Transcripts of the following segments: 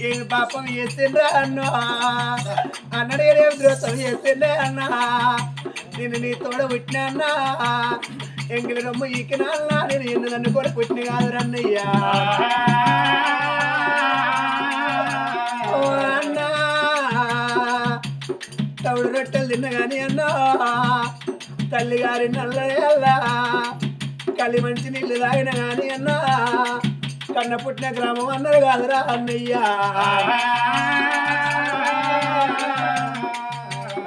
ఏమి పాపం చేసిండ్రా అన్నా అన్నడు ఏమి ద్రోతం చేసిండే అన్నా నేను నీ తోడ పుట్టినా అన్నా ఎంగిలి రొమ్ము ఈకినా అన్నా నేను ఎన్ను నన్ను కూడా పుట్టిన కాదు రన్నయ్యా అన్నా తవుడు రొట్టెలు తిన్న కానీ అన్నా తల్లిగారి నల్లయ్యల్లా కలి మంచి నీళ్ళు తాగిన కానీ అన్నా కన్న పుట్టిన గ్రామం అన్నారు కాదురా అన్నయ్యా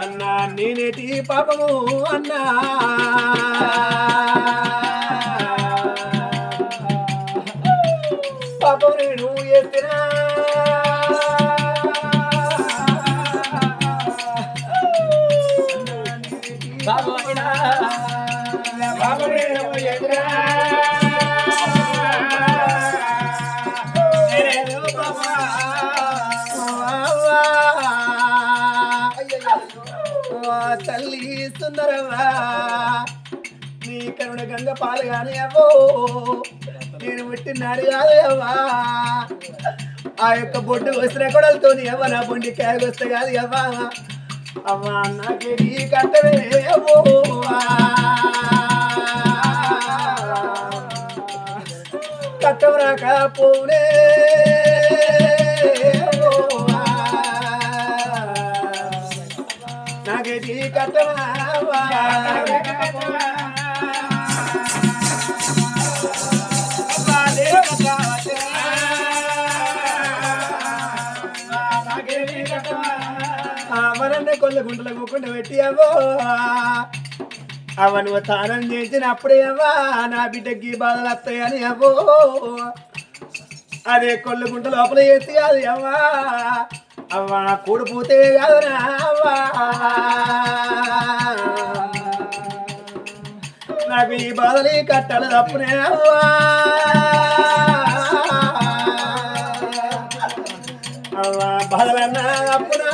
అన్నా నేనేటి పాపము అన్నా పాపం నేను ఎత్తినా తల్లి సుందరవా నీ కరుణ గంగ పాలు కాని అవ్వో నేను పుట్టినాడు కాదు అవ్వా ఆ యొక్క బొడ్డు వసిన కొడలతో అవ్వ నా బొండి క్యాగ్ వస్తే కాదు అవ్వా అవ్వా నాకే నీ కట్టవే అవ్వో కట్టం రాక పోనే నాకేటి కట్టవా అవనన్నే కొల్ల గుంటల కూకుండా పెట్టి అవ్వో అవ నువ్వు తానం చేసినప్పుడే అవ్వా నా బిడ్డకి బాధలు వస్తాయని అవ్వో అదే కొల్ల గుంట లోపల వేసి అది అవ్వా అవ్వా కూడిపోతే కాదురా అవ్వా నాకు ఈ బాధలు కట్టాలి తప్పునే అవ్వా అవ్వా బాధలన్నా తప్పునా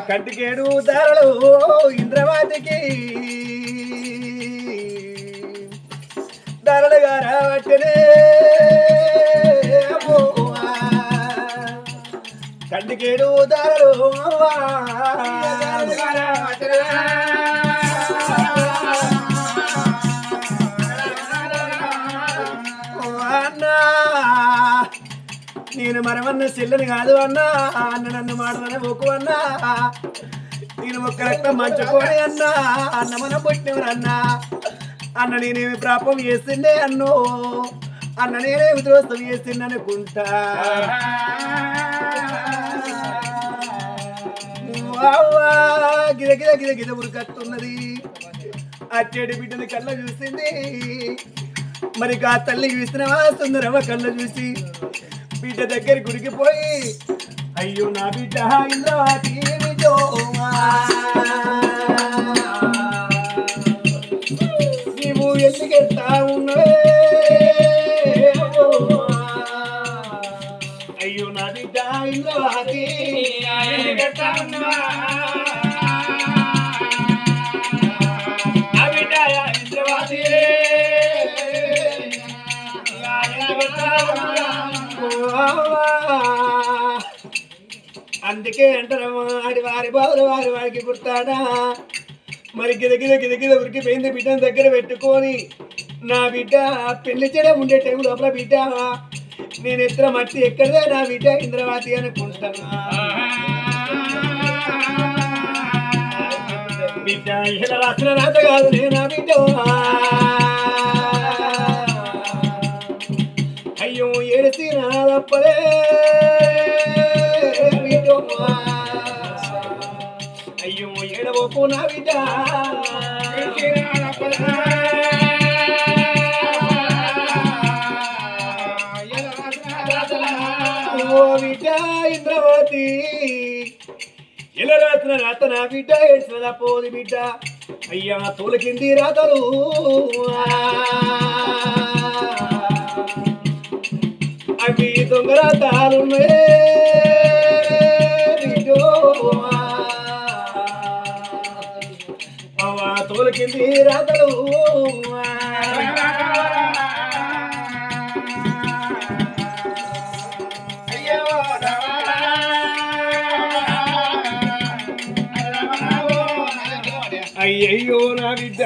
కంటికేడు ధరలు ఇంద్రవాతికి ధరలుగా రావట్టనే కంటికేడు ధరలు అన్నా నేను మనమన్న చెల్లని కాదు అన్నా అన్న నన్ను మాటలనే ఒక్కు అన్నా నేను ఒక్క రక్తం మంచుకోని అన్నా అన్న మనం పుట్టినవరు అన్నా అన్న నేనేమి ప్రాపం చేసిండే అన్నో అన్న నేనేమి దోస్తం చేసింది అనుకుంటా గిద గిద గిద గిద ఉరికట్టున్నది అచ్చేటి బిడ్డని కళ్ళ చూసింది మరి ఆ తల్లి చూసినవా సుందరవ కళ్ళ చూసి బిడ్డ దగ్గర గుడికిపోయి అయ్యో నా బిడ్డ ఇంద్రవాతి నీవు ఎందుకెళ్తా ఉన్నవే అయ్యో నా బిడ్డ ఇంద్రవాతి అందుకే అంటారమ్మా ఆడి వారి బాధలు వారికి పుట్టాడా మరి గిద గిద గిద గిద ఉరికి పోయింది బిడ్డను దగ్గర పెట్టుకొని నా బిడ్డ పెళ్లి చేయడం ఉండే టైం లోపల బిడ్డ నేను ఎత్తున మట్టి ఎక్కడదే నా బిడ్డ ఇంద్రవాతి అనుకుంటాను బిడ్డ ఇలా రాసిన రాత కాదు నా బిడ్డ అయ్యో ఏడిసి నాదప్పలే అయ్యో ఏడవకు నా బిడ్డ ఓ బిడ్డ ఇంద్రవతి ఇలా రాసిన రాత నా బిడ్డ ఏడ్చిన పోది బిడ్డ అయ్యా తోలకింది రాతలు అవి దొంగ రాతాలు తోలుకింది రాతలు అయ్యయ్యో నా బిడ్డ